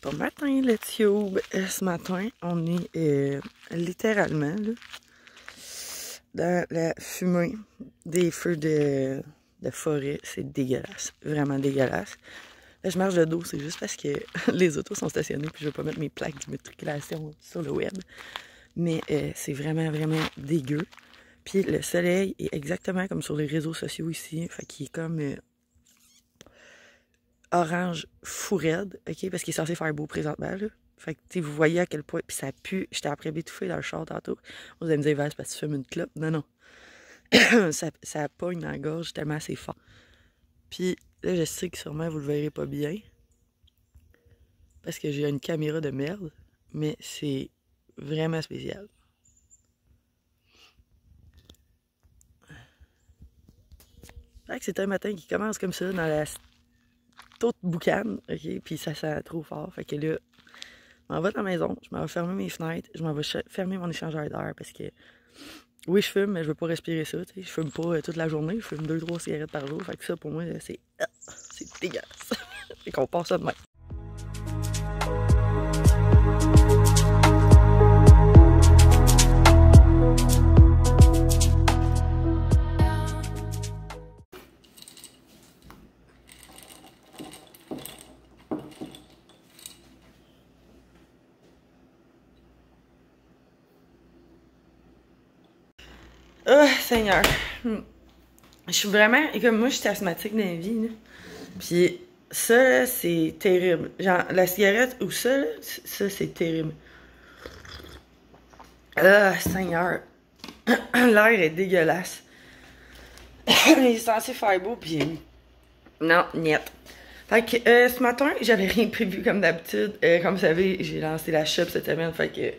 Bon matin, le tube. Ce matin, on est littéralement là, dans la fumée des feux de forêt. C'est dégueulasse. Vraiment dégueulasse. Là, je marche de dos. C'est juste parce que les autos sont stationnées puis je veux pas mettre mes plaques d'immatriculation sur le web. Mais c'est vraiment, vraiment dégueu. Puis le soleil est exactement comme sur les réseaux sociaux ici. Fait qu'il est comme... orange fou raide, ok? Parce qu'il est censé faire beau présentement, là. Fait que, tu sais, vous voyez à quel point... Puis ça pue. J'étais après m'étouffer dans le char tantôt. Vous allez me dire, Val, c'est parce que tu fumes une clope. Non, non. ça pogne dans la gorge tellement c'est fort. Puis là, je sais que sûrement vous le verrez pas bien. Parce que j'ai une caméra de merde. Mais c'est vraiment spécial. Fait que c'est un matin qui commence comme ça dans la toute boucane, ok? Puis ça sent trop fort. Fait que là, je m'en vais dans la maison, je m'en vais fermer mes fenêtres, je m'en vais fermer mon échangeur d'air parce que, oui, je fume, mais je veux pas respirer ça, tu sais. Je fume pas toute la journée, je fume 2-3 cigarettes par jour. Fait que ça, pour moi, c'est dégueulasse. Fait qu'on part ça demain. Oh, Seigneur. Je suis vraiment... Et comme moi, je suis asthmatique dans la vie, là. Puis ça, c'est terrible. Genre, la cigarette ou ça, là, ça, c'est terrible. Ah, Seigneur. L'air est dégueulasse. Il est censé faire beau, puis... Non, niet. Fait que ce matin, j'avais rien prévu comme d'habitude. Comme vous savez, j'ai lancé la shop cette semaine, fait que...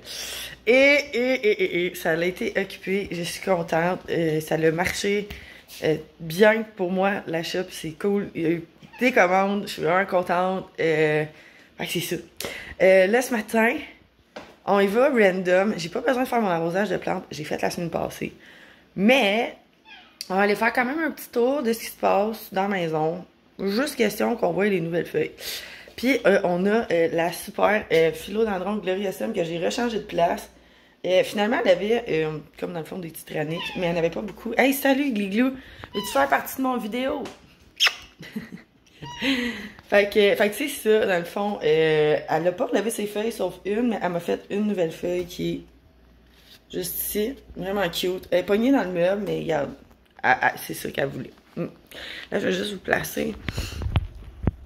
Et ça a été occupé, je suis contente. Ça a marché bien pour moi, la shop, c'est cool. Il y a eu des commandes, je suis vraiment contente. Fait que c'est ça. Là, ce matin, on y va random. J'ai pas besoin de faire mon arrosage de plantes, j'ai fait la semaine passée. Mais, on va aller faire quand même un petit tour de ce qui se passe dans la maison. Juste question qu'on voit les nouvelles feuilles. Puis, on a la super philodendron gloriosum que j'ai rechangé de place. Finalement, elle avait, comme dans le fond, des petites raniques, mais elle n'avait pas beaucoup. Hey, salut, Gliglou! Veux-tu faire partie de mon vidéo? fait que c'est ça, dans le fond. Elle n'a pas relevé ses feuilles, sauf une, mais elle m'a fait une nouvelle feuille qui est juste ici. Vraiment cute. Elle est pognée dans le meuble, mais regarde, c'est ça qu'elle voulait. Là, je vais juste vous placer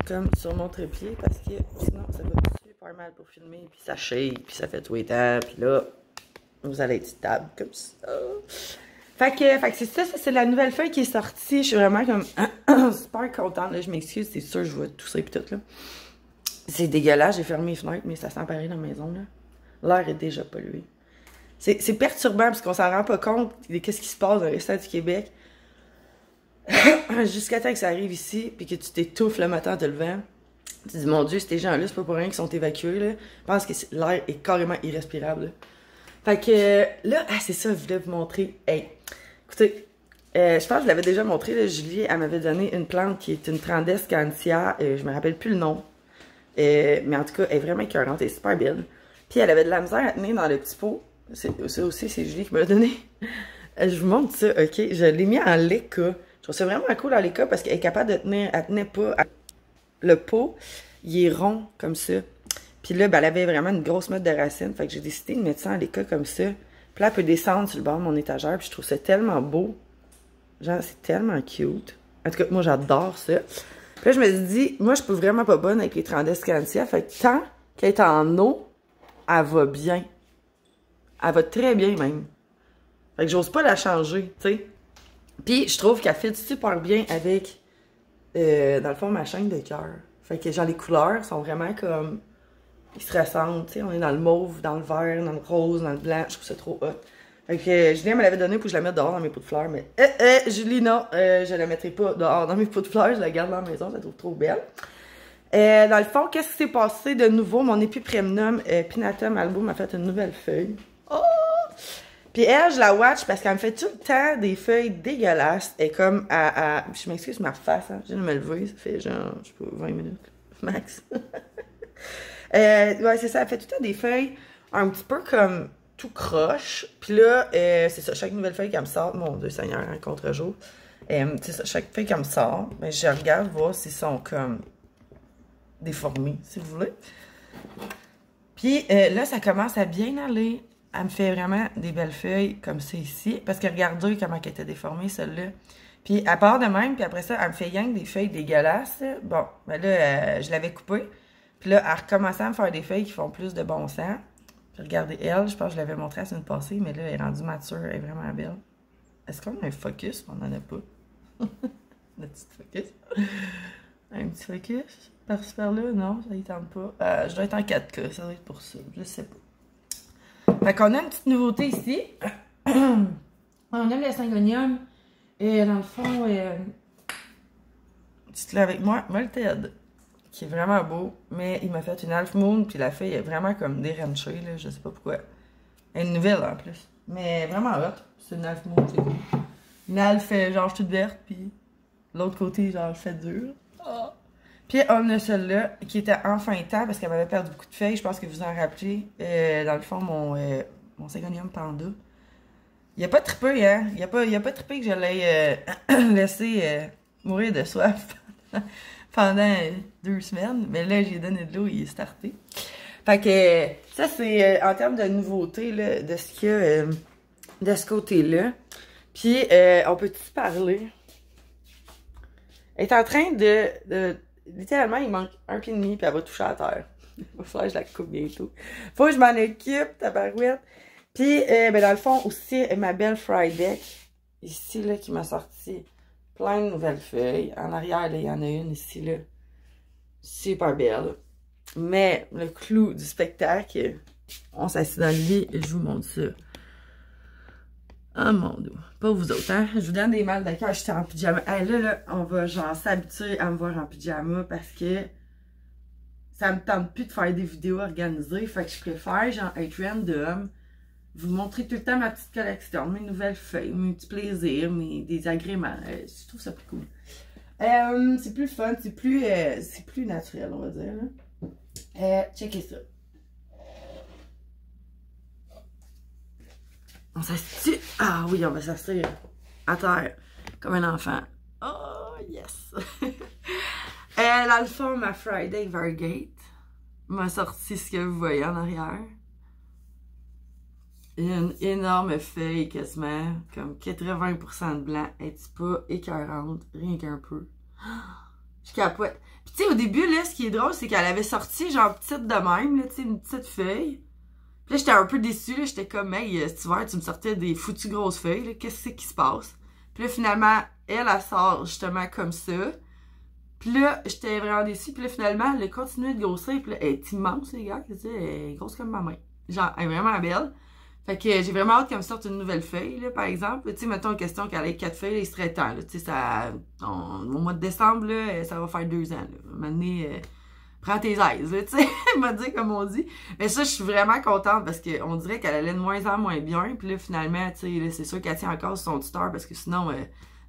comme sur mon trépied parce que sinon ça va super mal pour filmer, puis ça shake, puis ça fait tout état, puis là vous allez être stable comme ça. Fait que c'est ça, c'est la nouvelle feuille qui est sortie. Je suis vraiment comme super contente. Là, je m'excuse, c'est sûr, je vois tout ça et tout là. C'est dégueulasse, j'ai fermé les fenêtres, mais ça sent pareil dans la maison là. L'air est déjà pollué. C'est perturbant parce qu'on s'en rend pas compte de qu'est-ce qui se passe dans le restant du Québec. Jusqu'à temps que ça arrive ici, puis que tu t'étouffes le matin en te levant. Tu dis, mon Dieu, ces gens-là, c'est pas pour rien qu'ils sont évacués, là. Je pense que l'air est carrément irrespirable, là. Fait que, là, c'est ça, je voulais vous montrer. Hey, écoutez, je pense que je l'avais déjà montré, là, Julie, elle m'avait donné une plante qui est une Trandescantia, je me rappelle plus le nom. Mais en tout cas, elle est vraiment écœurante, elle est super belle. Puis elle avait de la misère à tenir dans le petit pot. Ça aussi, c'est Julie qui me l'a donné. Je vous montre ça, ok? Je l'ai mis en léca. Je trouve ça vraiment cool en léca parce qu'elle est capable de tenir, elle tenait pas. Le pot, il est rond comme ça. Puis là, ben, elle avait vraiment une grosse meute de racines. Fait que j'ai décidé de mettre ça en léca comme ça. Puis là, elle peut descendre sur le bord de mon étagère. Puis je trouve ça tellement beau. Genre, c'est tellement cute. En tout cas, moi, j'adore ça. Puis là, je me suis dit, moi, je suis vraiment pas bonne avec les Trandescantia. Fait que tant qu'elle est en eau, elle va bien. Elle va très bien même. Fait que j'ose pas la changer, tu sais. Puis je trouve qu'elle fit super bien avec, dans le fond, ma chaîne de cœur. Fait que genre les couleurs sont vraiment comme, ils se ressemblent, tu sais. On est dans le mauve, dans le vert, dans le rose, dans le blanc. Je trouve ça trop hot. Fait que Julie me l'avait donné pour que je la mette dehors dans mes pots de fleurs. Mais Julie, non, je la mettrai pas dehors dans mes pots de fleurs. Je la garde dans la maison, je la trouve trop belle. Dans le fond, qu'est-ce qui s'est passé de nouveau? Mon épiprémnum Pinnatum albo m'a fait une nouvelle feuille. Oh! Puis elle, je la watch parce qu'elle me fait tout le temps des feuilles dégueulasses. Et comme, je m'excuse ma face, hein, je viens de me lever, ça fait genre, je sais pas, 20 minutes, max. Ouais, c'est ça, elle fait tout le temps des feuilles un petit peu comme tout croche. Puis là, c'est ça, chaque nouvelle feuille qu'elle me sort, mon Dieu Seigneur, un contre-jour. C'est ça, chaque feuille qu'elle me sort, mais je regarde voir s'ils sont comme déformés, si vous voulez. Puis là, ça commence à bien aller. Elle me fait vraiment des belles feuilles comme ça ici. Parce que regardez comment elle était déformée, celle-là. Puis elle part de même, puis après ça, elle me fait rien que des feuilles dégueulasses. Bon, ben là, je l'avais coupée. Puis là, elle recommençait à me faire des feuilles qui font plus de bon sens. Puis regardez elle, je pense que je l'avais montré la semaine passée, mais là, elle est rendue mature, elle est vraiment belle. Est-ce qu'on a un focus? On n'en a pas. Un petit focus. Un petit focus? Par-ci par-là? Non, ça y tente pas. Je dois être en 4K, ça doit être pour ça. Je sais pas. Fait qu'on a une petite nouveauté ici. On aime le syngonium. Et dans le fond, tu te l'as avec moi, Malted, qui est vraiment beau, mais il m'a fait une half moon, puis la feuille est vraiment comme déranchée, là, je sais pas pourquoi. Elle est nouvelle en plus, mais vraiment hot. C'est une half moon, c'est cool. Une half genre toute verte, puis l'autre côté genre fait dur. Oh. Puis on a celle-là qui était en fin de temps parce qu'elle m'avait perdu beaucoup de feuilles, je pense que vous en rappelez. Dans le fond, mon Syngonium Panda. Il a pas trippé, hein? Il a pas trippé que je l'ai laissé mourir de soif pendant 2 semaines. Mais là, j'ai donné de l'eau, il est starté. Fait que ça, c'est en termes de nouveauté, là, de ce qu'il y a de ce côté-là. Puis, on peut-tu parler? Elle est en train de littéralement, il manque 1,5 pied, puis elle va toucher à terre. Il va falloir que je la coupe bientôt. Faut que je m'en occupe, tabarouette. Puis, ben dans le fond, aussi, ma belle Friday, ici, là, qui m'a sorti plein de nouvelles feuilles. En arrière, là, il y en a une ici, là. Super belle. Mais, le clou du spectacle, on s'assied dans le lit et je vous montre ça. Oh mon Dieu. Pas vous autres, hein? Je vous donne des mal de cœur, j'étais en pyjama. Hey, là, on va genre s'habituer à me voir en pyjama parce que ça me tente plus de faire des vidéos organisées. Fait que je préfère, genre, être random. Vous montrer tout le temps ma petite collection, mes nouvelles feuilles, mes petits plaisirs, mes désagréments. Je trouve ça plus cool. C'est plus fun, c'est plus naturel, on va dire. Checkez ça. On s'assied. Ah oui, on va s'asseoir à terre, comme un enfant. Oh, yes! Dans le fond, ma Friday Vargate m'a sorti ce que vous voyez en arrière. Une énorme feuille, quasiment, comme 80% de blanc. Est-ce pas écœurante, rien qu'un peu. Je capote. Puis tu sais, au début, là, ce qui est drôle, c'est qu'elle avait sorti, genre, petite de même, là, tu sais, une petite feuille. Puis là, j'étais un peu déçue, là, j'étais comme, hey, cet hiver, tu me sortais des foutues grosses feuilles, là, qu'est-ce que c'est qui se passe? Puis là, finalement, elle sort justement comme ça. Puis là, j'étais vraiment déçue. Puis là, finalement, elle a continué de grossir. Puis là, elle est immense, les gars. Elle est grosse comme ma main. Genre, elle est vraiment belle. Fait que j'ai vraiment hâte qu'elle me sorte une nouvelle feuille, là, par exemple. Tu sais, mettons une question qu'elle ait 4 feuilles, il serait temps, là. Tu sais, au mois de décembre, là, ça va faire 2 ans, là. Maintenant, prends tes aises, là, tu sais, m'a dit comme on dit. Mais ça, je suis vraiment contente parce qu'on dirait qu'elle allait de moins en moins bien. Puis là, finalement, tu sais, c'est sûr qu'elle tient encore sur son tuteur parce que sinon,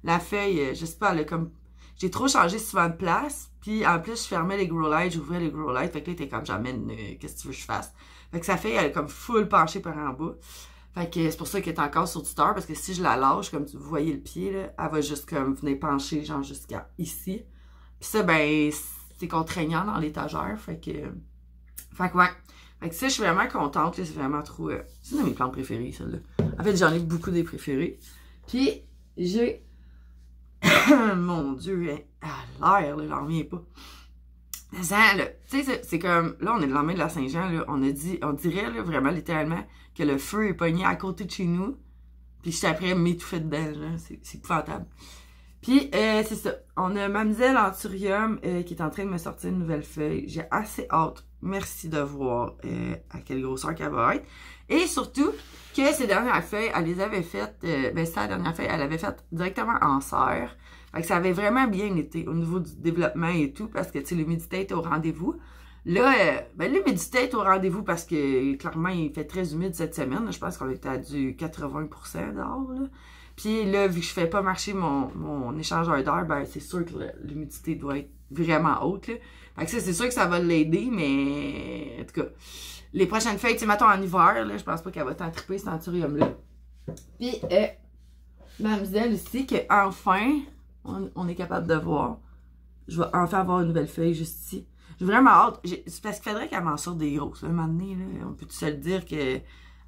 la feuille, je sais pas, elle a comme... J'ai trop changé souvent de place. Puis en plus, je fermais les grow lights, j'ouvrais les grow lights. Fait que là, t'es comme, j'amène, qu'est-ce que tu veux que je fasse? Fait que sa feuille, elle est comme full penchée par en bas. Fait que c'est pour ça qu'elle est encore sur tuteur, parce que si je la lâche, comme vous voyez le pied, là, elle va juste comme venir pencher, genre jusqu'à ici. Puis ça, ben, c'est contraignant dans l'étagère. Fait que ouais. Fait que ça, je suis vraiment contente, là, c'est vraiment trop... c'est une de mes plantes préférées, celle-là. En fait, j'en ai beaucoup des préférées. Puis, j'ai... Mon Dieu, à l'air, là, j'en reviens pas. Ça, là, tu sais, c'est comme, là, on est le lendemain de la Saint-Jean, là, on dirait, là, vraiment, littéralement, que le feu est pogné à côté de chez nous, puis j'étais après m'étouffer dedans, là, c'est épouvantable. Puis, c'est ça, on a Mademoiselle Anthurium qui est en train de me sortir une nouvelle feuille, j'ai assez hâte, merci de voir à quelle grosseur qu'elle va être, et surtout, que ces dernières feuilles, elle les avait faites, ben, sa dernière feuille, elle avait faite directement en serre. Fait que ça avait vraiment bien été au niveau du développement et tout, parce que, tu sais, l'humidité est au rendez-vous. Là, ben, l'humidité est au rendez-vous parce que, clairement, il fait très humide cette semaine. Là, je pense qu'on était à du 80% dehors, là. Puis là, vu que je fais pas marcher mon échangeur d'air, ben, c'est sûr que l'humidité doit être vraiment haute, là. Fait que ça, c'est sûr que ça va l'aider, mais en tout cas, les prochaines feuilles, tu sais, mettons en hiver, là, je pense pas qu'elle va tant triper, cet anthurium-là. Puis, mademoiselle ici, qu'enfin, on est capable de voir. Je vais enfin avoir une nouvelle feuille juste ici. J'ai vraiment hâte. C'est parce qu'il faudrait qu'elle m'en sorte des grosses. Un moment donné, là, on peut tout se le dire que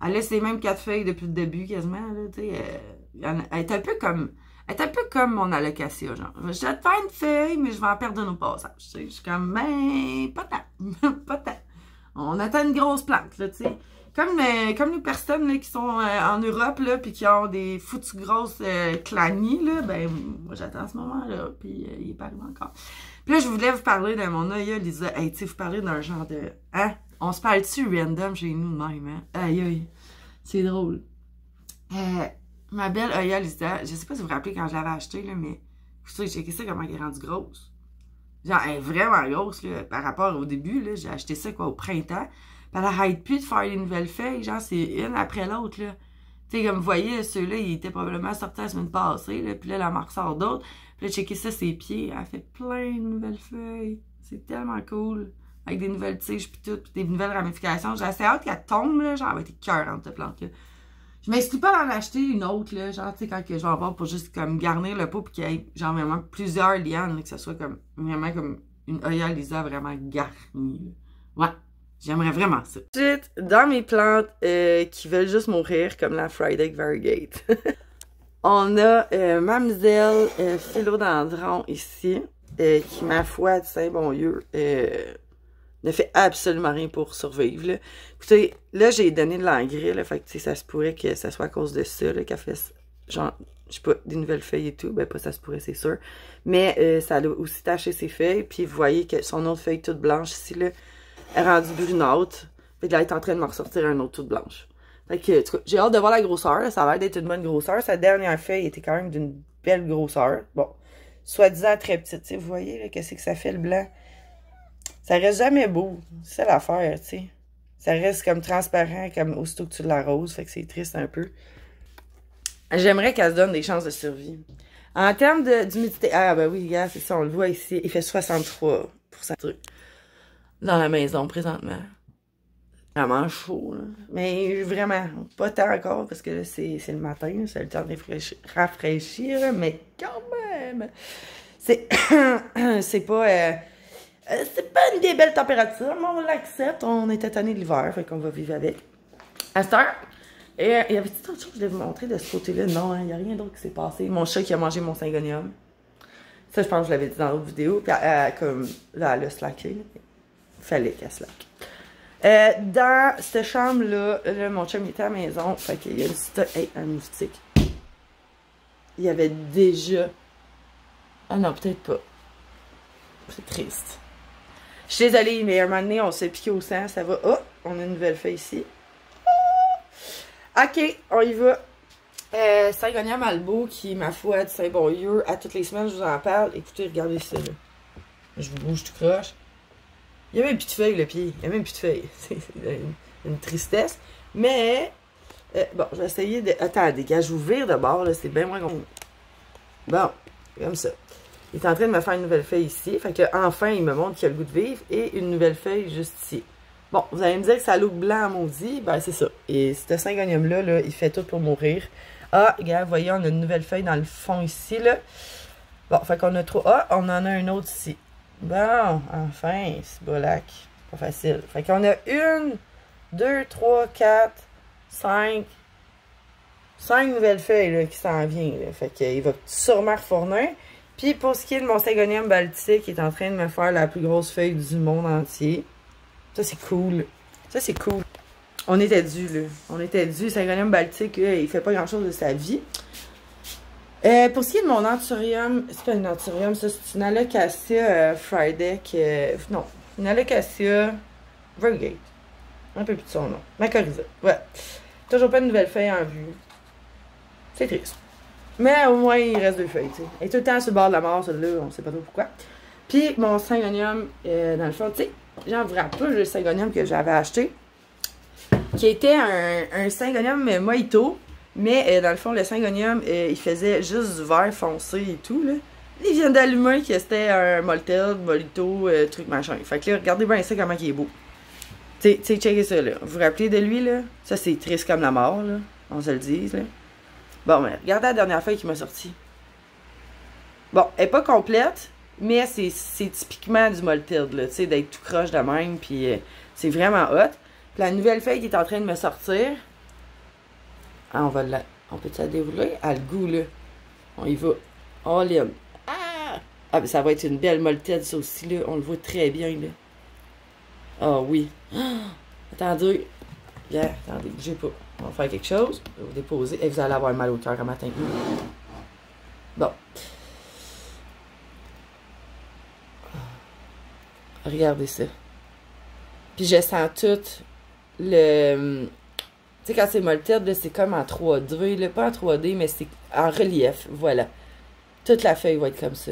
elle laisse les mêmes 4 feuilles depuis le début, quasiment. Là, elle est un peu comme mon alocasia, genre. Je vais te faire une feuille, mais je vais en perdre une au passage. Je suis comme, ben, pas tant. Pas tant. On attend une grosse plante, là, tu sais. Comme les personnes là, qui sont en Europe, là, puis qui ont des foutues grosses clanies, là, ben, moi, j'attends ce moment-là, puis il est pas arrivé encore. Puis là, je voulais vous parler de mon Oya Lisa. Hey, tu sais, vous parler d'un genre de... Hein? On se parle-tu random chez nous de même, hein? Aïe, aïe. C'est drôle. Ma belle Oya Lisa, je sais pas si vous vous rappelez quand je l'avais achetée, là, mais vous savez, j'ai checké ça comment elle est rendue grosse. Genre, elle est vraiment grosse, là, par rapport au début, là. J'ai acheté ça, quoi, au printemps. Puis elle arrête plus de faire des nouvelles feuilles. Genre, c'est une après l'autre, là. Tu sais, comme vous voyez, ceux-là, ils étaient probablement sortis la semaine passée, là. Puis là, la marque sort d'autres. Puis là, checker ça, ses pieds. Elle fait plein de nouvelles feuilles. C'est tellement cool. Avec des nouvelles tiges, puis tout, puis des nouvelles ramifications. J'ai assez hâte qu'elle tombe, là. Genre, elle va être cœurante, cette plante-là. Je m'exclus pas d'en acheter une autre, là. Genre, tu sais, quand que je vais avoir pour juste, comme, garnir le pot, puis qu'il y ait, genre, vraiment plusieurs lianes, là, que ce soit, comme, vraiment, comme une Oya Lisa vraiment garnie, là. Ouais. J'aimerais vraiment ça. Ensuite, dans mes plantes qui veulent juste mourir, comme la Friday Variegate, on a Mademoiselle Philodendron ici, qui, ma foi, du Saint-Bonlieu, ne fait absolument rien pour survivre. Là. Écoutez, là, j'ai donné de l'engrais, là, fait que, tu sais, ça se pourrait que ça soit à cause de ça, qu'elle fait, genre, je sais pas, des nouvelles feuilles et tout. Ben, pas ça se pourrait, c'est sûr. Mais ça a aussi taché ses feuilles, puis vous voyez que son autre feuille toute blanche ici, là, elle est rendue brunâtre. Fait que là, elle est en train de me ressortir un autre toute blanche. Fait que, en tout cas, j'ai hâte de voir la grosseur. Là. Ça a l'air d'être une bonne grosseur. Sa dernière feuille était quand même d'une belle grosseur. Bon, soi-disant très petite. T'sais, vous voyez, là, qu'est-ce que ça fait, le blanc? Ça reste jamais beau. C'est ça l'affaire, tu sais. Ça reste comme transparent, comme aussitôt que tu l'arroses. Fait que c'est triste un peu. J'aimerais qu'elle se donne des chances de survie. En termes d'humidité... Ah, ben oui, regarde, c'est ça, on le voit ici. Il fait 63% de truc. Dans la maison, présentement. Vraiment chaud, là. Mais vraiment, pas tant encore, parce que là, c'est le matin, c'est le temps de rafraîchir, mais quand même! C'est pas... c'est pas une des belles températures, mais on l'accepte. On était tanné de l'hiver, fait qu'on va vivre avec. À cette heure, il y avait autre chose que je voulais vous montrer de ce côté-là. Non, il n'y a rien d'autre qui s'est passé. Mon chat qui a mangé mon syngonium. Ça, je pense que je l'avais dit dans l'autre vidéo. Puis, comme, là, elle a slacké. Fallait qu'elle slack. Dans cette chambre-là, mon chum était à la maison. Fait qu'il y a une petite... Hey, un moustique. Il y avait déjà... Ah non, peut-être pas. C'est triste. Je suis désolée, mais à un moment donné, on s'est piqué au sang. Ça va. Oh, on a une nouvelle feuille ici. Oh! OK, on y va. Syngonium Albo, qui est ma foi du Saint-Bonlieu. À toutes les semaines, je vous en parle. Écoutez, regardez ça, là. Je vous bouge tout croche. Il n'y a même plus de feuilles, le pied. Il n'y a même plus de feuilles. C'est une tristesse. Mais, bon, je vais essayer de... Attendez, gars, je vous vire de bord, là. C'est bien moins gros. Bon, comme ça. Il est en train de me faire une nouvelle feuille ici. Fait que, enfin, il me montre qu'il a le goût de vivre. Et une nouvelle feuille juste ici. Bon, vous allez me dire que ça look blanc à maudit. Ben, c'est ça. Et ce syngonium-là, là, il fait tout pour mourir. Ah, regarde, voyez, on a une nouvelle feuille dans le fond ici, là. Bon, fait qu'on a trop... Ah, on en a un autre ici. Bon, enfin, c'est bolac. Pas facile. Fait qu'on a 1, 2, 3, 4, 5 nouvelles feuilles là, qui s'en viennent. Là. Fait qu'il va sûrement refournir. Puis pour ce qui est de mon syngonium baltique, il est en train de me faire la plus grosse feuille du monde entier. Ça, c'est cool. Ça, c'est cool. On était dû, là. On était dû. Syngonium baltique, là, il fait pas grand-chose de sa vie. Pour ce qui est de mon anthurium, c'est pas une anthurium, ça, c'est une alocasia Friday. Non, une alocasia Variegate. Un peu plus de son nom. Mycorrhiza. Ouais. Toujours pas de nouvelles feuilles en vue. C'est triste. Mais au moins, il reste 2 feuilles, tu sais. Elle est tout le temps sur le bord de la mort, celle-là, on sait pas trop pourquoi. Puis, mon syngonium, dans le fond, tu sais, j'en vous rappelle le syngonium que j'avais acheté, qui était un syngonium mojito, mais dans le fond, le syngonium, il faisait juste du vert foncé et tout, là. Ils viennent d'allumer que c'était un Moltel, Molito, truc machin. Fait que là, regardez bien ça, comment il est beau. Tu sais, checkez ça, là. Vous vous rappelez de lui, là? Ça, c'est triste comme la mort, là. On se le dise, là. Bon, mais regardez la dernière feuille qui m'a sorti. Bon, elle est pas complète, mais c'est typiquement du Molted, là. Tu sais, d'être tout croche de même, puis c'est vraiment hot. Puis la nouvelle feuille qui est en train de me sortir... Ah, on peut-tu la dérouler? Ah, le goût, là. On y va. All in. Ah, mais ça va être une belle Molted, ça aussi, là. On le voit très bien, là. Ah oui. Attendez. Bien, attendez, bougez pas. On va faire quelque chose. Je vais vous déposer. Et vous allez avoir mal au cœur un matin. Bon. Regardez ça. Puis je sens tout le... Tu sais, quand c'est Molted, c'est comme en 3D. Là. Pas en 3D, mais c'est en relief. Voilà. Toute la feuille va être comme ça.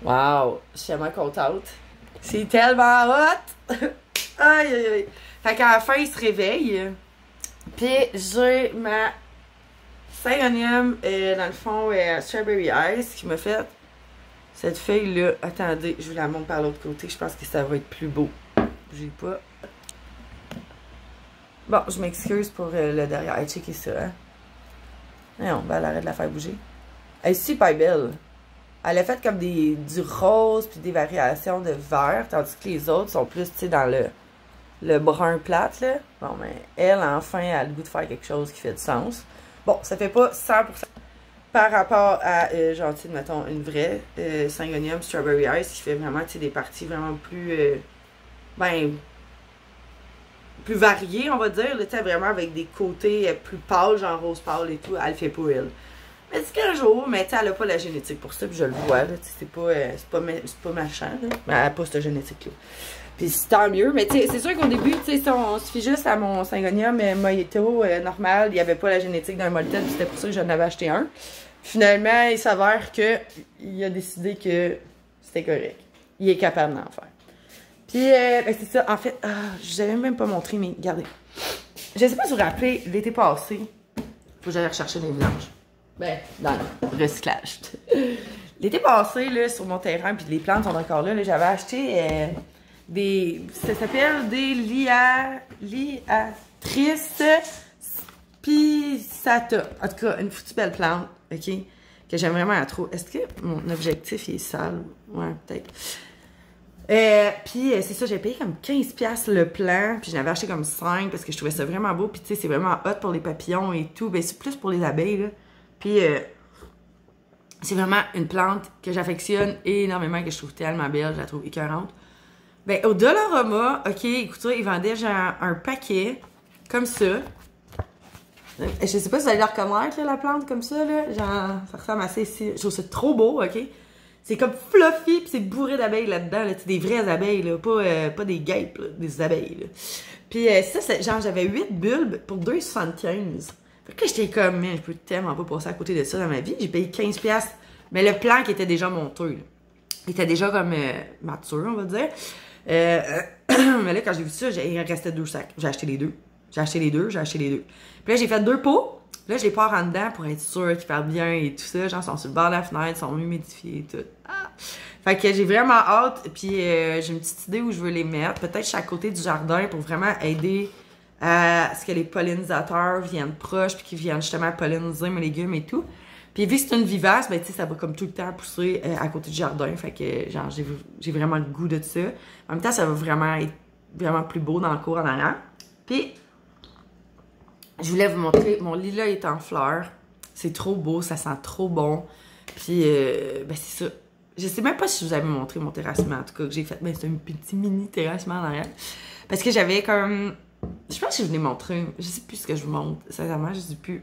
Wow! Je suis tellement contente. C'est tellement hot! Aïe, aïe, aïe. Fait qu'à la fin, il se réveille. Puis j'ai ma Syngonium, dans le fond, Strawberry Ice qui m'a fait cette feuille-là. Attendez, je vous la montre par l'autre côté. Je pense que ça va être plus beau. J'ai pas. Bon, je m'excuse pour le derrière. Hey, checkez ça, hein. Non, ben, elle arrête de la faire bouger. Elle est super belle. Elle a fait comme du rose puis des variations de vert, tandis que les autres sont plus, tu sais, dans le brun plate, là. Bon, mais elle, enfin, elle a le goût de faire quelque chose qui fait du sens. Bon, ça fait pas 100% par rapport à, genre, tu sais, mettons, une vraie Syngonium Strawberry Ice qui fait vraiment, tu sais, des parties vraiment plus, plus variées, on va dire, tu sais, vraiment avec des côtés plus pâles, genre rose pâle et tout. Elle fait pas, elle. Mais c'est qu'un jour, mais tu sais, elle a pas la génétique pour ça, puis je le vois, là, c'est pas machin, là. Mais elle a pas cette génétique-là. Puis c'est tant mieux, mais tu sais, c'est sûr qu'au début, tu sais, si on se fie juste à mon Syngonium Mojito normal, il n'y avait pas la génétique d'un Molted, puis c'était pour ça que j'en avais acheté un. Finalement, il s'avère qu'il a décidé que c'était correct. Il est capable d'en faire. Puis, ben c'est ça, en fait, je vous avais même pas montré, mais regardez. Je sais pas si vous vous rappelez, l'été passé, faut que j'aille rechercher des vidanges. Ben, dans le recyclage. L'été passé, là, sur mon terrain, puis les plantes sont encore là, j'avais acheté ça s'appelle des liatrices pisata. En tout cas, une foutue belle plante, ok? Que j'aime vraiment trop. Est-ce que mon objectif il est sale? Ouais, peut-être. Puis c'est ça, j'ai payé comme 15$ le plan, puis j'en avais acheté comme 5 parce que je trouvais ça vraiment beau, puis tu sais, c'est vraiment hot pour les papillons et tout, ben c'est plus pour les abeilles, là. Puis c'est vraiment une plante que j'affectionne énormément, que je trouve tellement belle, je la trouve écœurante. Ben au Dollarama, ok, écoutez, ils vendaient genre un paquet, comme ça. Je sais pas si vous allez la reconnaître, là, la plante, comme ça, là. Genre, ça ressemble assez ici. Je trouve ça trop beau, ok? C'est comme fluffy, puis c'est bourré d'abeilles là-dedans, là. Des vraies abeilles, là. Pas des guêpes, là. Des abeilles, là. Puis ça, genre, j'avais 8 bulbes pour 2,75. Fait que j'étais comme, mais je peux tellement pas passer à côté de ça dans ma vie. J'ai payé 15$. Mais le plan qui était déjà monté, là. Il était déjà comme mature, on va dire. Mais là, quand j'ai vu ça, il restait 2 sacs. J'ai acheté les deux. J'ai acheté les deux. Puis là, j'ai fait 2 pots. Puis là, je les pars en dedans pour être sûre qu'ils partent bien et tout ça. Genre, ils sont sur le bord de la fenêtre, ils sont humidifiés et tout. Ah! Fait que j'ai vraiment hâte. Puis j'ai une petite idée où je veux les mettre. Peut-être chaque côté du jardin pour vraiment aider à ce que les pollinisateurs viennent proches puis qu'ils viennent justement polliniser mes légumes et tout. Puis vu que c'est une vivace, ben tu sais, ça va comme tout le temps pousser à côté du jardin. Fait que genre, j'ai vraiment le goût de ça. En même temps, ça va vraiment être vraiment plus beau dans le cours en arrière. Puis, je voulais vous montrer, mon lilas est en fleurs. C'est trop beau, ça sent trop bon. Puis, ben c'est ça. Je sais même pas si je vous avais montré mon terrassement, en tout cas, que j'ai fait. Ben, c'est un petit mini terrassement en arrière. Parce que j'avais comme... Je pense que je vous l'ai montré. Je sais plus ce que je vous montre. Sincèrement, je sais plus.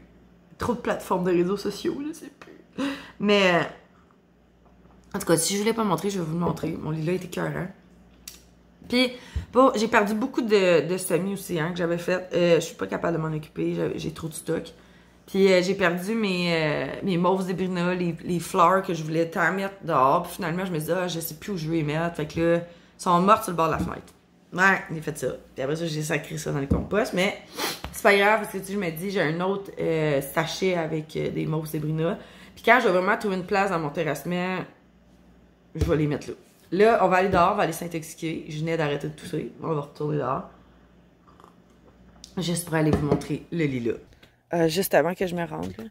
Trop de plateformes de réseaux sociaux, je sais plus. Mais... En tout cas, si je voulais pas montrer, je vais vous le montrer. Mon lilas était écœurant. Puis, bon, j'ai perdu beaucoup de semis aussi, hein, que j'avais fait. Je suis pas capable de m'en occuper, j'ai trop de stock. Puis, j'ai perdu mes mauves zébrina, les fleurs que je voulais tant mettre dehors. Puis finalement, je me disais, je sais plus où je vais les mettre. Fait que là, ils sont mortes sur le bord de la fenêtre. Ouais, j'ai fait ça. Puis après ça, j'ai sacré ça dans le compost. Mais c'est pas grave, parce que tu sais, je me dis, j'ai un autre sachet avec des mauves zébrina. Puis quand je vais vraiment trouver une place dans mon terrassement, je vais les mettre là. Là, on va aller dehors, on va aller s'intoxiquer. Je venais d'arrêter de tousser. On va retourner dehors. Juste pour aller vous montrer le lilas. Juste avant que je me rende, là,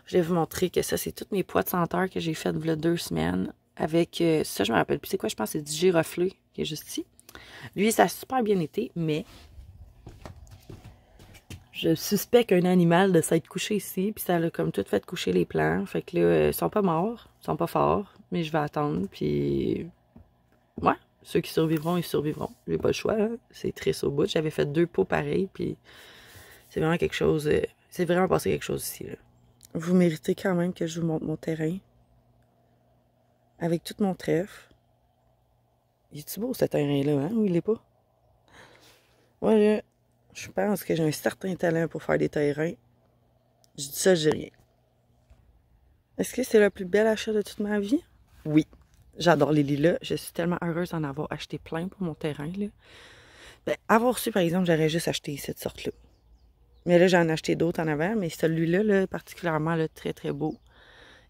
je vais vous montrer que ça, c'est toutes mes poids de senteur que j'ai faites il y a 2 semaines. Avec ça, je me rappelle plus c'est quoi, je pense que c'est du giroflé qui est juste ici. Lui, ça a super bien été, mais je suspecte qu'un animal de s'être couché ici, puis ça a comme tout fait coucher les plants. Fait que là, ils sont pas morts, ils sont pas forts, mais je vais attendre, puis ouais, ceux qui survivront, ils survivront. J'ai pas le choix, hein. C'est triste au bout. J'avais fait 2 pots pareils, puis c'est vraiment quelque chose, c'est vraiment passé quelque chose ici, là. Vous méritez quand même que je vous montre mon terrain. Avec tout mon trèfle. Il est-tu beau, ce terrain-là, hein? Ou il l'est pas? Moi, je pense que j'ai un certain talent pour faire des terrains. Je dis ça, je dis rien. Est-ce que c'est le plus bel achat de toute ma vie? Oui. J'adore les lilas. Je suis tellement heureuse d'en avoir acheté plein pour mon terrain, là. Ben, avoir su, par exemple, j'aurais juste acheté cette sorte-là. Mais là, j'en ai acheté d'autres en avant. Mais celui-là, là, particulièrement, là, très, très beau.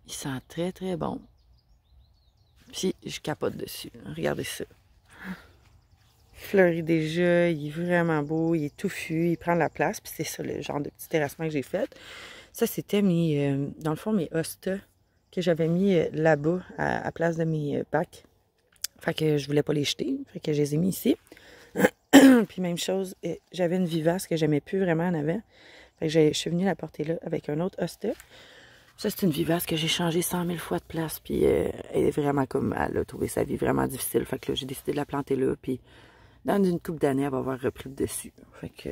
Il sent très, très bon. Puis, je capote dessus. Regardez ça. Fleuri déjà, il est vraiment beau, il est touffu, il prend de la place. Puis c'est ça, le genre de petit terrassement que j'ai fait. Ça, c'était mes, dans le fond, mes hostas que j'avais mis là-bas, à place de mes bacs. Fait que je voulais pas les jeter. Fait que je les ai mis ici. Puis même chose, j'avais une vivace que j'aimais plus vraiment en avant. Fait que je suis venue la porter là avec un autre hosta. Ça, c'est une vivace que j'ai changé 100 000 fois de place. Puis elle est vraiment comme, elle a trouvé sa vie vraiment difficile. Fait que là, j'ai décidé de la planter là. Puis dans une couple d'années, elle va avoir repris le dessus. Fait que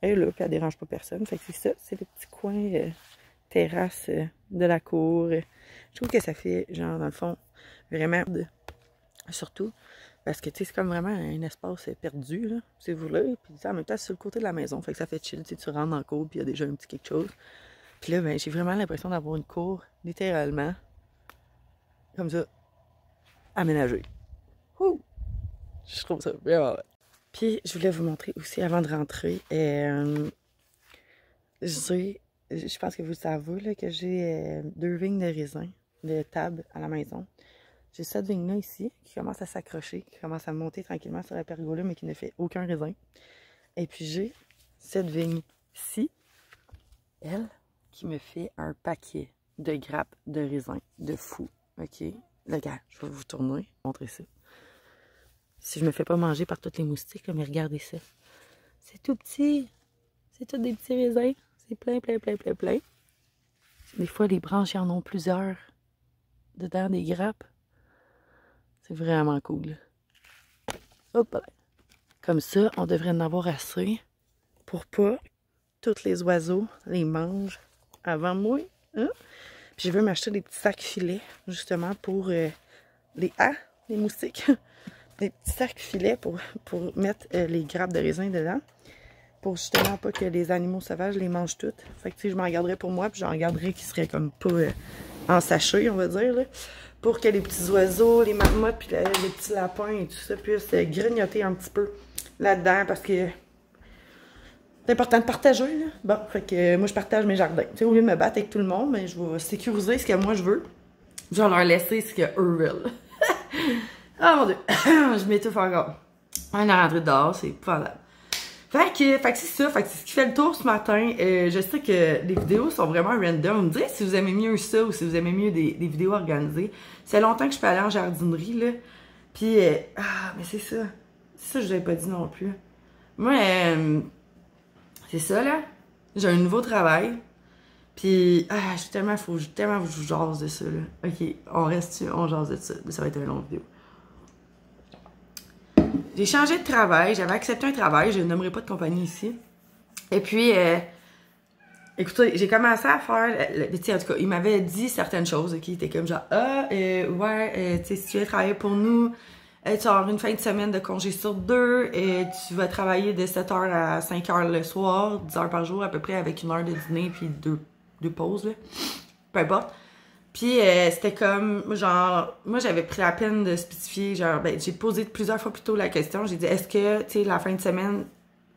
elle est là, puis elle dérange pas personne. Fait que c'est ça, c'est le petit coin terrasse de la cour. Je trouve que ça fait, genre, dans le fond, vraiment, surtout, parce que, tu sais, c'est comme vraiment un espace perdu, là, c'est vous là. Puis, en même temps, c'est sur le côté de la maison. Fait que ça fait chill, tu sais, tu rentres dans la cour, puis il y a déjà un petit quelque chose. Puis là, ben, j'ai vraiment l'impression d'avoir une cour, littéralement, comme ça, aménagée. Ouh! Je trouve ça vraiment. Puis, je voulais vous montrer aussi, avant de rentrer, je pense que vous le savez, là, que j'ai 2 vignes de raisin, de table à la maison. J'ai cette vigne-là ici, qui commence à s'accrocher, qui commence à monter tranquillement sur la pergola, mais qui ne fait aucun raisin. Et puis, j'ai cette vigne-ci, elle, qui me fait un paquet de grappes de raisin, de fou, ok? Là, regarde, je vais vous tourner, montrer ça. Si je me fais pas manger par tous les moustiques, là, mais regardez ça. C'est tout petit. C'est tout des petits raisins. C'est plein, plein, plein, plein, plein. Des fois, les branches, y en ont plusieurs dedans des grappes. C'est vraiment cool. Hop là. Comme ça, on devrait en avoir assez pour pas tous les oiseaux les mangent avant moi. Hein? Puis je veux m'acheter des petits sacs filets, justement, pour les moustiques. Des petits sacs filets pour mettre les grappes de raisin dedans. Pour justement pas que les animaux sauvages les mangent toutes. Fait que tu sais, je m'en garderais pour moi, puis j'en garderais qui seraient comme pas en sachet, on va dire, là. Pour que les petits oiseaux, les marmottes, puis les petits lapins et tout ça puissent grignoter un petit peu là-dedans, parce que c'est important de partager, là. Bon, fait que moi je partage mes jardins. Tu sais, au lieu de me battre avec tout le monde, mais je vais sécuriser ce que moi je veux. Je vais leur laisser ce qu'eux veulent. Oh mon Dieu, je m'étouffe encore. On est rentré dehors, c'est épouvantable. Fait que c'est ça, fait que c'est ce qui fait le tour ce matin. Je sais que les vidéos sont vraiment random. Vous me direz si vous aimez mieux ça ou si vous aimez mieux des vidéos organisées. C'est longtemps que je suis pas allée en jardinerie, là. Puis, mais c'est ça. C'est ça que je vous avais pas dit non plus. Moi, c'est ça, là. J'ai un nouveau travail. Puis, faut tellement que je vous jase de ça, là. Ok, on reste, on jase de ça. Ça va être une longue vidéo. J'ai changé de travail, j'avais accepté un travail, je ne nommerai pas de compagnie ici. Et puis, écoutez, j'ai commencé à faire, tu sais, en tout cas, il m'avait dit certaines choses, qui étaient comme genre, ouais, tu sais, si tu viens travailler pour nous, tu vas avoir une fin de semaine de congé sur 2, et tu vas travailler de 7h à 5h le soir, 10 heures par jour à peu près, avec 1 heure de dîner, puis deux pauses, là. Peu importe. Puis c'était comme, genre, moi j'avais pris la peine de spécifier, genre, ben j'ai posé plusieurs fois plus tôt la question, j'ai dit, est-ce que, tu sais, la fin de semaine,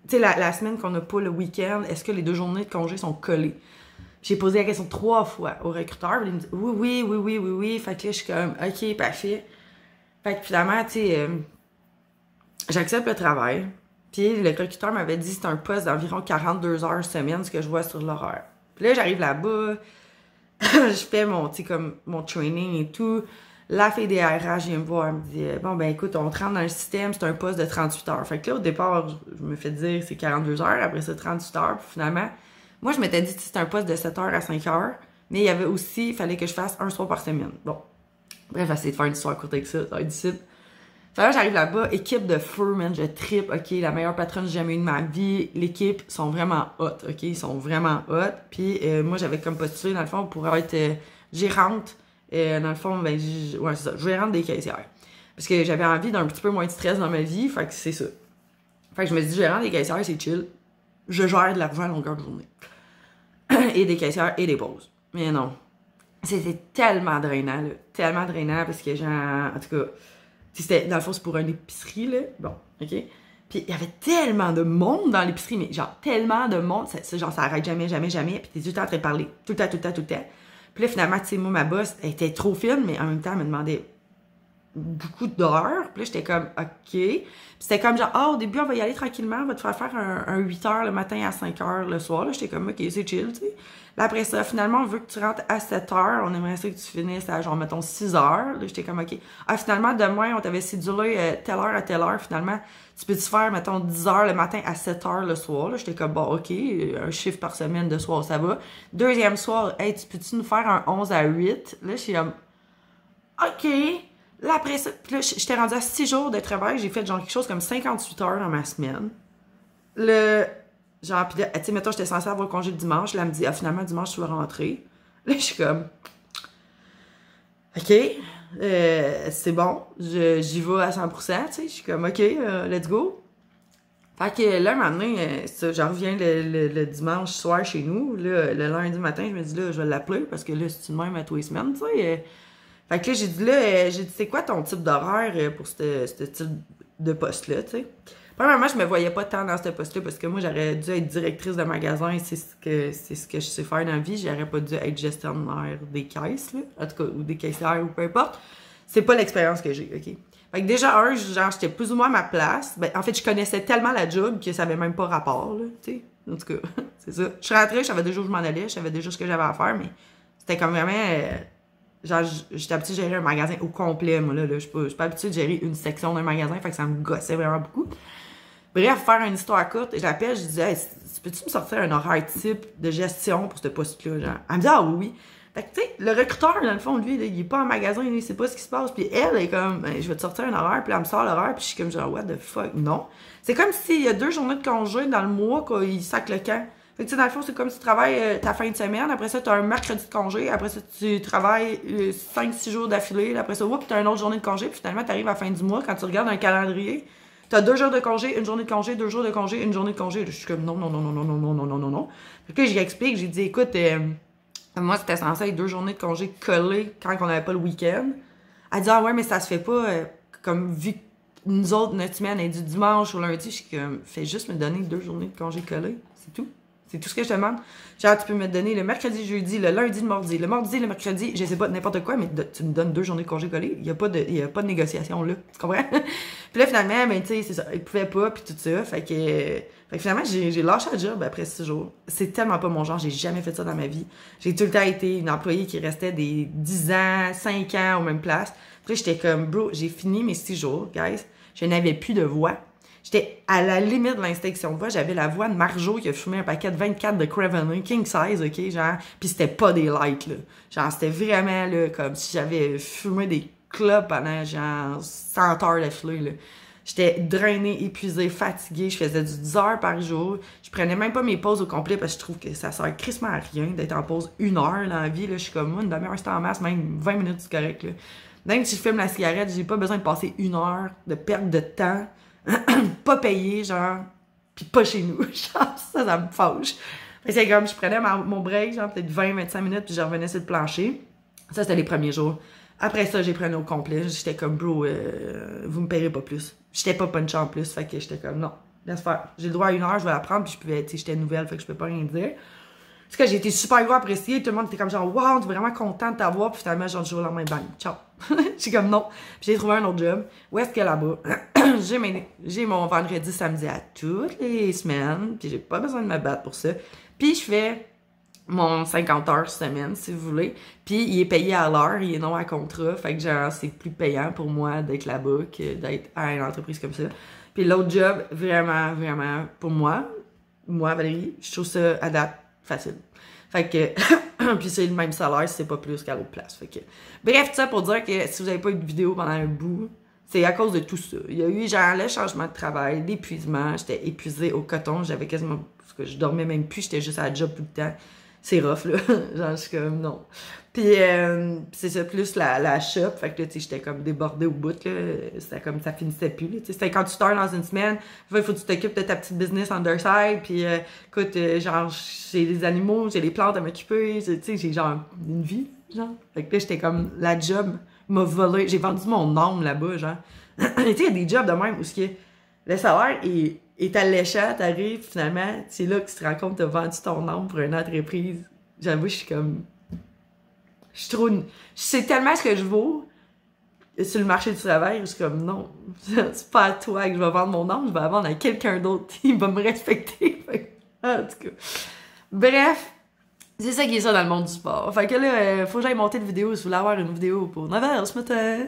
tu sais, la semaine qu'on n'a pas le week-end, est-ce que les 2 journées de congé sont collées? J'ai posé la question 3 fois au recruteur. Il me dit oui. Fait que là, je suis comme, OK, parfait. Fait que finalement, tu sais, j'accepte le travail. Puis le recruteur m'avait dit que c'était un poste d'environ 42 heures semaine, ce que je vois sur l'horaire. Puis là, j'arrive là-bas, je fais mon, tu sais, comme mon training et tout. La fille des RH vient me voir, elle me dit bon, ben écoute, on te rentre dans le système, c'est un poste de 38 heures. Fait que là, au départ, je me fais dire c'est 42 heures, après ça, 38 heures. Puis finalement, moi, je m'étais dit que c'était un poste de 7 heures à 5 heures, mais il y avait aussi, il fallait que je fasse un soir par semaine. Bon. Bref, essayer de faire une histoire courte avec ça, ça va être difficile. Fait là, j'arrive là-bas, équipe de feu, man, je trippe, ok, la meilleure patronne que j'ai jamais eue de ma vie. L'équipe sont vraiment hot, ok, ils sont vraiment hot. Puis moi, j'avais comme postulé, dans le fond, pour être gérante. Dans le fond, ben, ouais, c'est ça, gérante des caissières. Parce que j'avais envie d'un petit peu moins de stress dans ma vie, fait que c'est ça. Fait que je me suis dit, gérante des caissières, c'est chill. Je gère de l'argent à longueur de journée. Et des caissières et des pauses. Mais non. C'était tellement drainant, là. Tellement drainant parce que, genre, en tout cas, c'était, dans le fond, c'est pour une épicerie, là. Bon, OK? Puis il y avait tellement de monde dans l'épicerie, mais genre, tellement de monde. Genre, ça arrête jamais. Puis t'es tout le temps en train de parler. Tout le temps. Puis là, finalement, tu sais, moi, ma boss, elle était trop fine, mais en même temps, elle me demandait beaucoup d'heures. Puis là, j'étais comme, OK. Puis c'était comme genre, au début, on va y aller tranquillement, on va te faire un 8 heures le matin à 5 heures le soir. Là, j'étais comme, OK, c'est chill, tu sais. Là, après ça, finalement, on veut que tu rentres à 7 heures. On aimerait ça que tu finisses à, genre, mettons, 6 heures. Là, j'étais comme, OK. Finalement, demain, on t'avait cédulé telle heure à telle heure. Finalement, tu peux-tu faire, mettons, 10 heures le matin à 7 heures le soir? Là, j'étais comme, bon, OK, un chiffre par semaine de soir, ça va. Deuxième soir, hey, tu peux-tu nous faire un 11 à 8? Là, je suis comme, OK. Là, après ça, puis là, j'étais rendue à 6 jours de travail. J'ai fait, genre, quelque chose comme 58 heures dans ma semaine. Genre, pis là, tu sais, mettons, j'étais censée avoir congé le dimanche. Là, elle me dit, finalement, dimanche, tu vas rentrer. Là, je suis comme, OK, c'est bon, j'y vais à 100%, tu sais. Je suis comme, OK, let's go. Fait que là, un moment donné, je reviens le dimanche soir chez nous. Là, le lundi matin, je me dis, là, je vais l'appeler parce que là, c'est une même à tous les semaines, tu sais. Fait que là, j'ai dit, c'est quoi ton type d'horaire pour ce type de poste-là, tu sais? Premièrement, je me voyais pas tant dans ce poste-là parce que moi, j'aurais dû être directrice de magasin et c'est ce que je sais faire dans la vie. J'aurais pas dû être gestionnaire des caisses, là, en tout cas, ou des caissières ou peu importe. C'est pas l'expérience que j'ai, OK? Fait que déjà, genre, j'étais plus ou moins à ma place. Ben, en fait, je connaissais tellement la job que ça avait même pas rapport, là, tu sais? En tout cas, c'est ça. Je suis rentrée, je savais déjà où je m'en allais, je savais déjà ce que j'avais à faire, mais c'était comme vraiment... genre, j'étais habituée de gérer un magasin au complet, moi, là. Je suis pas habituée de gérer une section d'un magasin, fait que ça me gossait vraiment beaucoup. Bref, faire une histoire courte, je l'appelle, je disais, hey, peux-tu me sortir un horaire type de gestion pour ce poste-là, genre? Elle me dit, oui. Fait que, tu sais, le recruteur, dans le fond, lui, là, il est pas en magasin, il sait pas ce qui se passe, puis elle est comme, je vais te sortir un horaire, puis elle me sort l'horaire, puis je suis comme, genre, what the fuck, non. C'est comme s'il y a 2 journées de congé dans le mois, qu'il sac le camp. Fait que, tu sais, dans le fond, c'est comme si tu travailles ta fin de semaine, après ça, tu as un mercredi de congé, après ça, tu travailles 5-6 jours d'affilée, après ça, tu as une autre journée de congé, puis finalement, tu arrives à la fin du mois, quand tu regardes un calendrier, t'as 2 jours de congé, une journée de congé, 2 jours de congé, une journée de congé. Je suis comme non. Fait que j'explique, j'ai dit, écoute, moi, c'était censé être 2 journées de congé collées quand on n'avait pas le week-end. Elle dit, ouais, mais ça se fait pas, comme vu que nous autres, notre semaine est du dimanche au lundi. Je suis comme, fais juste me donner 2 journées de congé collées, c'est tout. C'est tout ce que je te demande. Genre, tu peux me donner le mercredi, jeudi, le lundi, le mardi, le mardi, le mercredi, je sais pas, n'importe quoi, mais tu me donnes 2 journées de congé collées. Il y a pas de négociation là. Tu comprends? Puis là, finalement, ben, tu sais, c'est ça. Il pouvait pas, puis tout ça. Fait que finalement, j'ai lâché le job après 6 jours. C'est tellement pas mon genre. J'ai jamais fait ça dans ma vie. J'ai tout le temps été une employée qui restait des 10 ans, 5 ans aux mêmes places. Puis là, j'étais comme, bro, j'ai fini mes 6 jours, guys. Je n'avais plus de voix. J'étais à la limite de l'inspection de voix. J'avais la voix de Marjo qui a fumé un paquet de 24 de Cravenly, king size, OK, genre. Puis c'était pas des lights, là. Genre, c'était vraiment, là, comme si j'avais fumé des clopes pendant, genre, 100 heures d'affilée, là. J'étais drainée, épuisée, fatiguée. Je faisais du 10 heures par jour. Je prenais même pas mes pauses au complet parce que je trouve que ça sert crissement à rien d'être en pause 1 heure dans la vie, là. Je suis comme, moi, une demi-heure, c'est en masse, même 20 minutes, c'est correct, là. Même si je fume la cigarette, j'ai pas besoin de passer 1 heure de perte de temps. Pas payé, genre, pis pas chez nous. Genre, ça me fâche. C'est comme, je prenais mon break, genre, peut-être 20-25 minutes, puis je revenais sur le plancher. Ça, c'était les premiers jours. Après ça, j'ai pris au complet. J'étais comme, bro, vous me payerez pas plus. J'étais pas punch en plus, fait que j'étais comme, non, laisse faire. J'ai le droit à 1 heure, je vais la prendre, puis je pouvais, tu sais, j'étais nouvelle, fait que je peux pas rien dire. En tout cas, j'ai été super gros appréciée. Tout le monde était comme genre, wow, on est vraiment content de t'avoir. Puis finalement, genre, du jour au lendemain, bang, ciao. J'ai comme non. Puis j'ai trouvé un autre job. Où est-ce que là-bas? j'ai mon vendredi, samedi à toutes les semaines. Puis j'ai pas besoin de me battre pour ça. Puis je fais mon 50 heures semaine, si vous voulez. Puis il est payé à l'heure, il est non à contrat. Fait que genre, c'est plus payant pour moi d'être là-bas que d'être à une entreprise comme ça. Puis l'autre job, vraiment, vraiment, pour moi, Valérie, je trouve ça à date facile. Fait que, puis c'est le même salaire si c'est pas plus qu'à l'autre place. Fait que, bref, tout ça pour dire que si vous avez pas eu de vidéo pendant un bout, c'est à cause de tout ça. Il y a eu genre le changement de travail, l'épuisement, j'étais épuisée au coton, j'avais quasiment, parce que je dormais même plus, j'étais juste à la job tout le temps. C'est rough, là. Genre, je suis comme, non. Puis, c'est ça, plus la shop. Fait que là, tu sais, j'étais comme débordée au bout, là. C'était comme, ça finissait plus, là. Tu sais, c'était 58 heures dans une semaine. Il faut que tu t'occupes de ta petite business on the side. Puis, écoute, genre, j'ai des animaux, j'ai des plantes à m'occuper. Tu sais, j'ai genre une vie, genre. Fait que là, j'étais comme, la job m'a volé. J'ai vendu mon âme là-bas, genre. Tu sais, il y a des jobs de même où le salaire est alléchant, t'arrives, finalement, c'est là que tu te rends compte que t'as vendu ton âme pour une entreprise. J'avoue, je suis comme... Je suis trop... Je sais tellement ce que je vaux sur le marché du travail, je suis comme, non, c'est pas à toi que je vais vendre mon âme, je vais la vendre à quelqu'un d'autre, il va me respecter. En tout cas. Bref, c'est ça qui est ça dans le monde du sport. Fait que là, faut que j'aille monter une vidéo, si vous voulez avoir une vidéo pour 9h ce matin.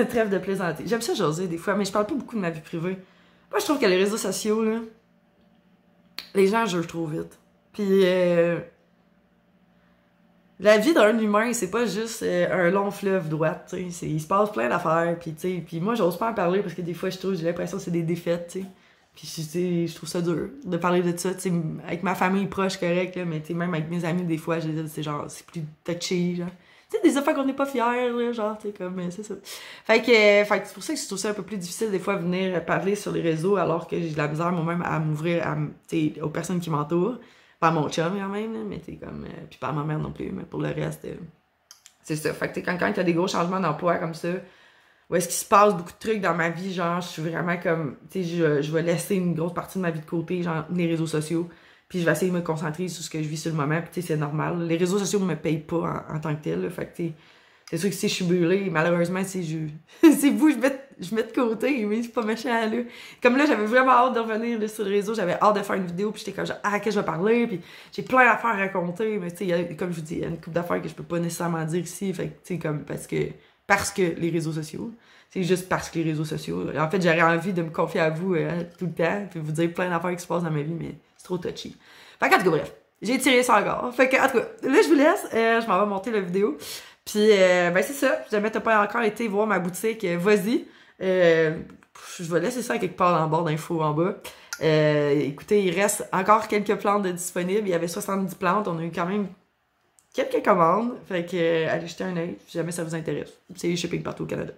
Trêve de plaisanter. J'aime ça jaser des fois, mais je parle pas beaucoup de ma vie privée. Moi, je trouve que les réseaux sociaux, là, les gens jugent trop vite. Puis, la vie d'un humain, c'est pas juste un long fleuve droite, tu sais. Il se passe plein d'affaires, puis tu sais. Puis moi, j'ose pas en parler parce que des fois, j'ai l'impression que c'est des défaites, tu sais. Puis, je trouve ça dur de parler de ça, tu sais. Avec ma famille proche, correct, là, mais tu sais, même avec mes amis, des fois, c'est genre, c'est plus touchy, genre. Tu sais, des affaires qu'on n'est pas fiers, là, genre, tu sais, comme, c'est ça. Fait que c'est pour ça que je trouve ça un peu plus difficile, des fois, de venir parler sur les réseaux, alors que j'ai de la misère, moi-même, à m'ouvrir, tu sais, aux personnes qui m'entourent. Pas mon chum, quand même, là, mais tu sais, comme, puis pas ma mère non plus, mais pour le reste, c'est ça. Fait que, tu sais, quand il y a des gros changements d'emploi comme ça, où est-ce qu'il se passe beaucoup de trucs dans ma vie, genre, je suis vraiment comme, tu sais, je vais laisser une grosse partie de ma vie de côté, genre, les réseaux sociaux. Puis je vais essayer de me concentrer sur ce que je vis sur le moment. Puis tu sais, c'est normal. Les réseaux sociaux ne me payent pas en tant que tel. Là. Fait que tu sais, c'est sûr que si je suis brûlée, malheureusement, c'est vous, je mets de côté, mais c'est pas méchant, là. Comme là, j'avais vraiment hâte de revenir là, sur le réseau. J'avais hâte de faire une vidéo. Puis j'étais comme, genre, à qui je vais parler. Puis j'ai plein d'affaires à raconter. Mais tu sais, comme je vous dis, il y a une couple d'affaires que je peux pas nécessairement dire ici. Fait que tu sais, comme, parce que les réseaux sociaux. C'est juste parce que les réseaux sociaux. En fait, j'aurais envie de me confier à vous tout le temps. Puis vous dire plein d'affaires qui se passent dans ma vie, mais c'est trop touchy. Fait qu'en tout cas, bref, j'ai tiré ça encore. Fait que, en tout cas, là, je vous laisse. Je m'en vais monter la vidéo. Puis, ben, c'est ça. Si jamais t'as pas encore été voir ma boutique, vas-y. Je vais laisser ça quelque part dans le bord d'infos en bas. Écoutez, il reste encore quelques plantes de disponibles. Il y avait 70 plantes. On a eu quand même quelques commandes. Fait que, allez jeter un œil si jamais ça vous intéresse. C'est shipping partout au Canada.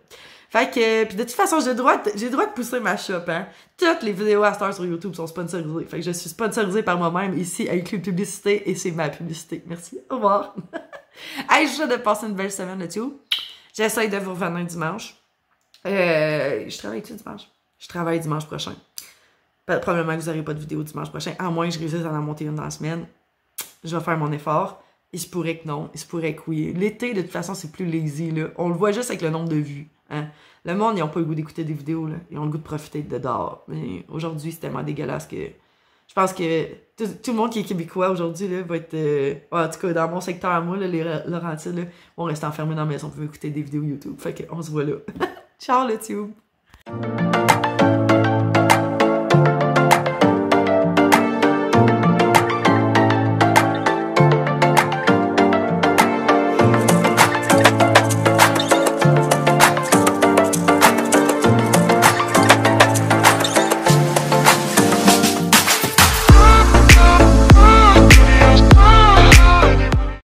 Fait que, puis de toute façon, j'ai le droit de pousser ma shop, hein. Toutes les vidéos à Star sur YouTube sont sponsorisées. Fait que je suis sponsorisée par moi-même ici, inclus publicité, et c'est ma publicité. Merci. Au revoir. Hey, je souhaite de passer une belle semaine là-dessus. J'essaye de vous revenir dimanche. Je travaille-tu dimanche? Je travaille dimanche prochain. Probablement que vous n'aurez pas de vidéo dimanche prochain, à moins que je réussisse à en monter une dans la semaine. Je vais faire mon effort. Il se pourrait que non, il se pourrait que oui. L'été, de toute façon, c'est plus lazy, là. On le voit juste avec le nombre de vues. Hein? Le monde, ils n'ont pas le goût d'écouter des vidéos, là. Ils ont le goût de profiter de dehors. Mais aujourd'hui, c'est tellement dégueulasse que je pense que tout le monde qui est québécois aujourd'hui, là, va être... en tout cas, dans mon secteur à moi, là, les Laurentides, là, vont rester enfermés dans la maison pour écouter des vidéos YouTube. Fait qu'on se voit là. Ciao, le tube!